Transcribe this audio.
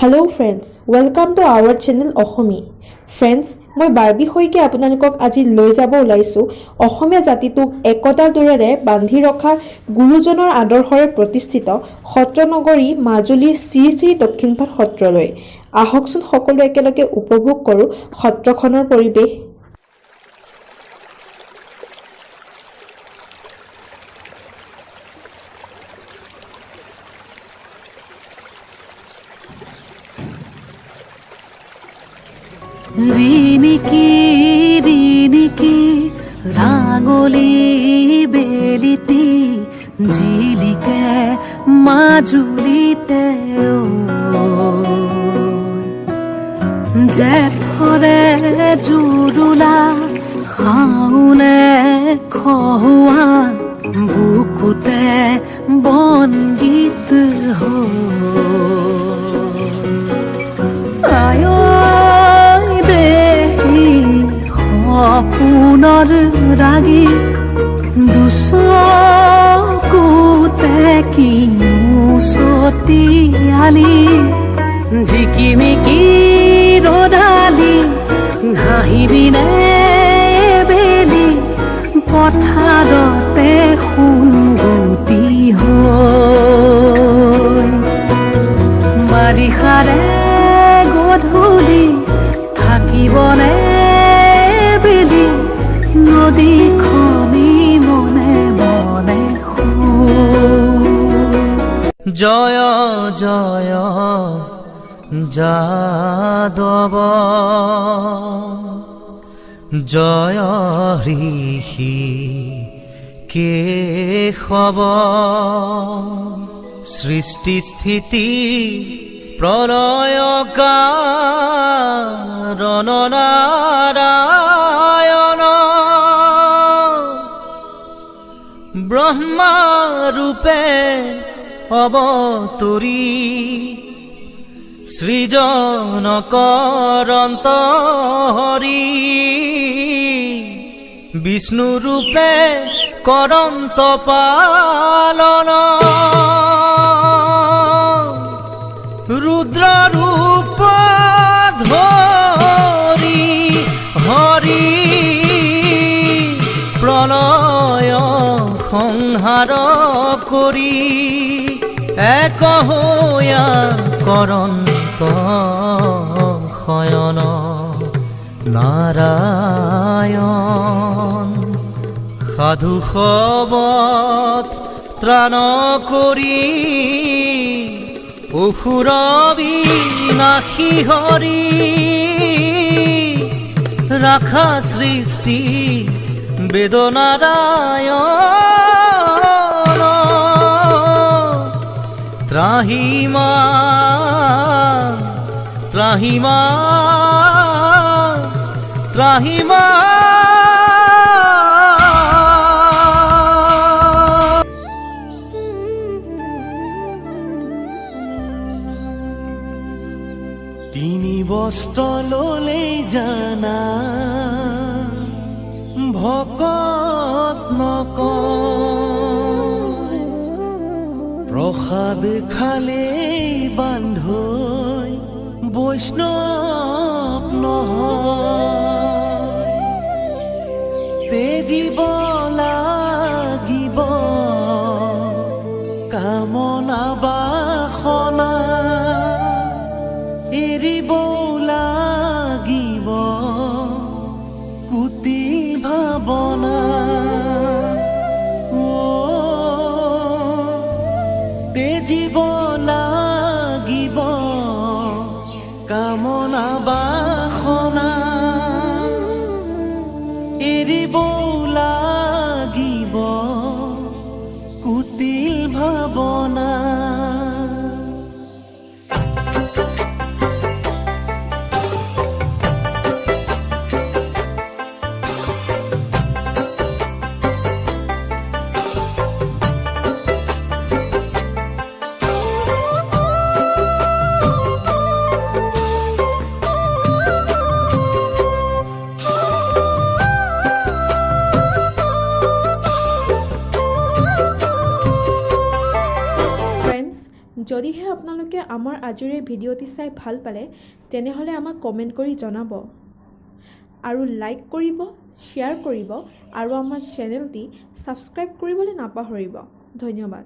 Hello' friends, welcome to our channel Asomi. Friends, মই বাৰ্বী শইকীয়া আপোনালোকক আজি লৈ যাব ওলাইছোঁ অসমীয়া জাতিটোক একতাৰ দোৰেৰে বান্ধি ৰখা গুৰুজনৰ আদৰ্শৰে প্ৰতিষ্ঠিত সত্ৰনগৰী মাজুলীৰ শ্ৰী শ্ৰী দক্ষিণপাট সত্ৰলৈ। আহকচোন সকলো একেলগে উপভোগ কৰোঁ সত্ৰখনৰ পৰিৱেশ। ৰিণিকি ৰাঙলী বেলিটি জিলিকে মাজুলীতে জেঠৰে জুৰুলা শাওনে খহুৱা বুকুতে বনগীত পুনৰ ৰাগী দুচকুতে কিনুচতিয়ালি ঝিকিমিকি ৰদালি ঘাঁহিবিনে বেলি পথাৰতে সোণগুটি হৈ বাৰিষাৰে গধূলি থাকিবনে নদীখনি মনে মনে জয় জয় যাদৱ জয় ঋষি কেশৱ সৃষ্টি স্থিতি প্ৰলয় কাৰণ নাৰায়ণ ব্ৰহ্মা ৰূপে অৱতৰী সৃজন কৰন্ত হৰি বিষ্ণু ৰূপে কৰন্ত পালন ৰুদ্ৰ ৰূপ ধৰি হৰি প্ৰলয় সংহাৰ কৰি এক হৈয়া কৰন্ত শয়ন নাৰায়ণ সাধু সবত ত্ৰাণ কৰি অসুৰ বিনাশী হৰি ৰাখা সৃষ্টি বেদনাৰায়ণ ত্ৰাহিমা ত্ৰাহিমা ত্ৰাহিমা তিনি বস্ত্ৰ ললে জানা ভকত নকয় প্ৰসাদ খালে বান্ধৈ বৈষ্ণৱ নহয় তেজিব লাগিব কামনা বাসনা এৰিব লাগিব কুটিল ভাৱনা তেজিব লাগিব কামনা বাসনা এৰিব লাগিব কুটিল ভাৱনা যদিহে আপোনালোকে আমাৰ আজিৰ এই ভিডিঅ'টি চাই ভাল পালে তেনেহ'লে আমাক কমেণ্ট কৰি জনাব আৰু লাইক কৰিব, শ্বেয়াৰ কৰিব আৰু আমাৰ চেনেলটি ছাবস্ক্ৰাইব কৰিবলৈ নাপাহৰিব। ধন্যবাদ।